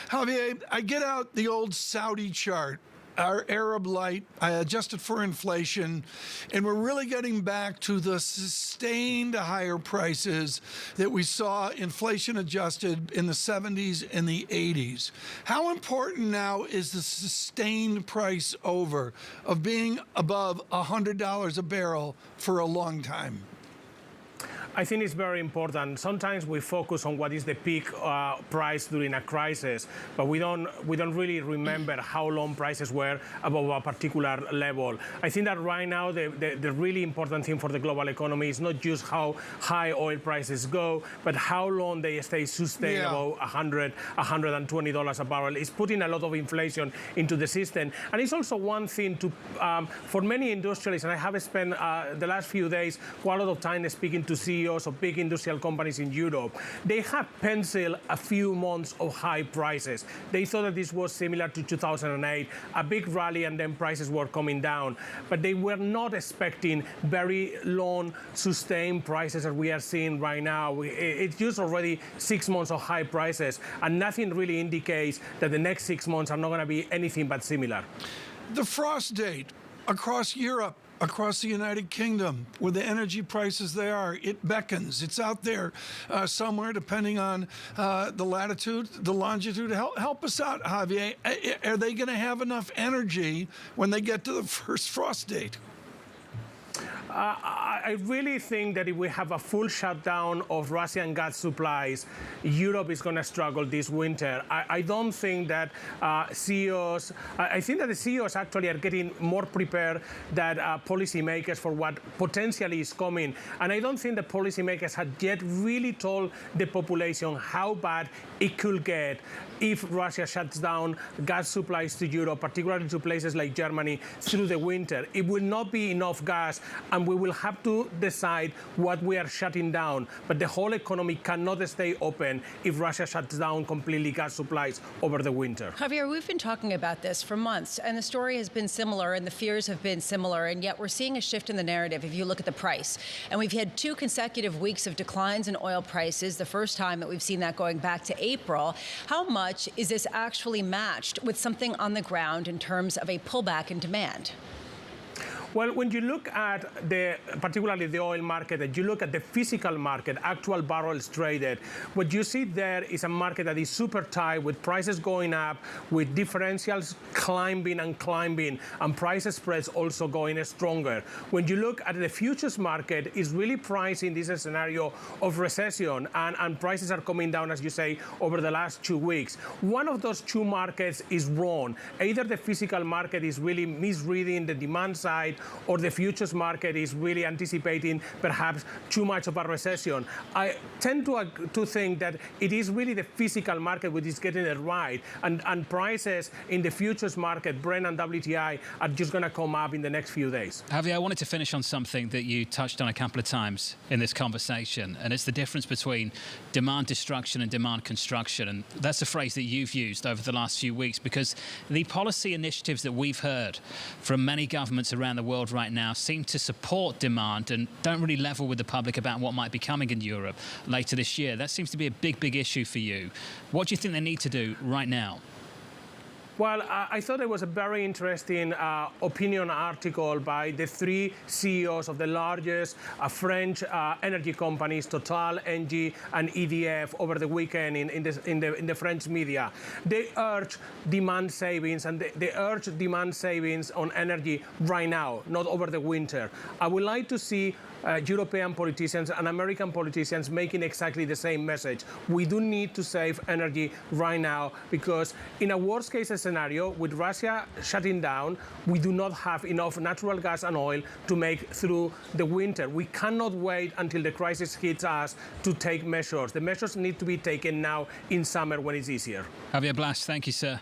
Javier, I get out the old Saudi chart, our Arab light, I adjust it for inflation, and we're really getting back to the sustained higher prices that we saw inflation adjusted in the 70s and the 80s. How important now is the sustained price over of being above $100 a barrel for a long time? I think it's very important. Sometimes we focus on what is the peak price during a crisis, but we don't really remember how long prices were above a particular level. I think that right now the really important thing for the global economy is not just how high oil prices go, but how long they stay sustainable. $100, $120 a barrel. It's putting a lot of inflation into the system, and it's also one thing to for many industrialists. And I have spent the last few days quite a lot of time speaking to CEOs of big industrial companies in Europe. They have penciled a few months of high prices. They thought that this was similar to 2008, a big rally, and then prices were coming down. But they were not expecting very long, sustained prices as we are seeing right now. It's just already 6 months of high prices, and nothing really indicates that the next 6 months are not going to be anything but similar. The frost date across Europe, across the United Kingdom, with the energy prices they are, it beckons. It's out there somewhere, depending on the latitude, the longitude. Help us out, Javier. Are they going to have enough energy when they get to the first frost date? I really think that if we have a full shutdown of Russian gas supplies, Europe is going to struggle this winter. I don't think that CEOs, I think that the CEOs actually are getting more prepared than policymakers for what potentially is coming. And I don't think the policymakers had yet really told the population how bad it could get if Russia shuts down gas supplies to Europe, particularly to places like Germany, through the winter. It will not be enough gas, and we will have to decide what we are shutting down. But the whole economy cannot stay open if Russia shuts down completely gas supplies over the winter. Javier, we've been talking about this for months, and the story has been similar, and the fears have been similar, and yet we're seeing a shift in the narrative if you look at the price. And we've had 2 consecutive weeks of declines in oil prices, the first time that we've seen that going back to April. How much is this actually matched with something on the ground in terms of a pullback in demand? Well, when you look at particularly the oil market, and you look at the physical market, actual barrels traded, what you see there is a market that is super tight, with prices going up, with differentials climbing and climbing, and price spreads also going stronger. When you look at the futures market, it's really pricing this scenario of recession, and prices are coming down, as you say, over the last 2 weeks. One of those 2 markets is wrong. Either the physical market is really misreading the demand side, or the futures market is really anticipating perhaps too much of a recession. I tend to think that it is really the physical market which is getting it right, and prices in the futures market, Brent and WTI, are just going to come up in the next few days. Javier, I wanted to finish on something that you touched on a couple of times in this conversation, and it's the difference between demand destruction and demand construction. And that's a phrase that you've used over the last few weeks, because the policy initiatives that we've heard from many governments around the world right now seem to support demand and don't really level with the public about what might be coming in Europe later this year. That seems to be a big issue for you. What do you think they need to do right now? Well, I thought it was a very interesting opinion article by the 3 CEOs of the largest French energy companies, Total, Engie, and EDF, over the weekend in the French media. They urge demand savings, and they urge demand savings on energy right now, not over the winter. I would like to see European politicians and American politicians making exactly the same message. We do need to save energy right now, because in a worst-case scenario, with Russia shutting down, we do not have enough natural gas and oil to make through the winter. We cannot wait until the crisis hits us to take measures. The measures need to be taken now in summer when it's easier. Javier Blas, thank you, sir.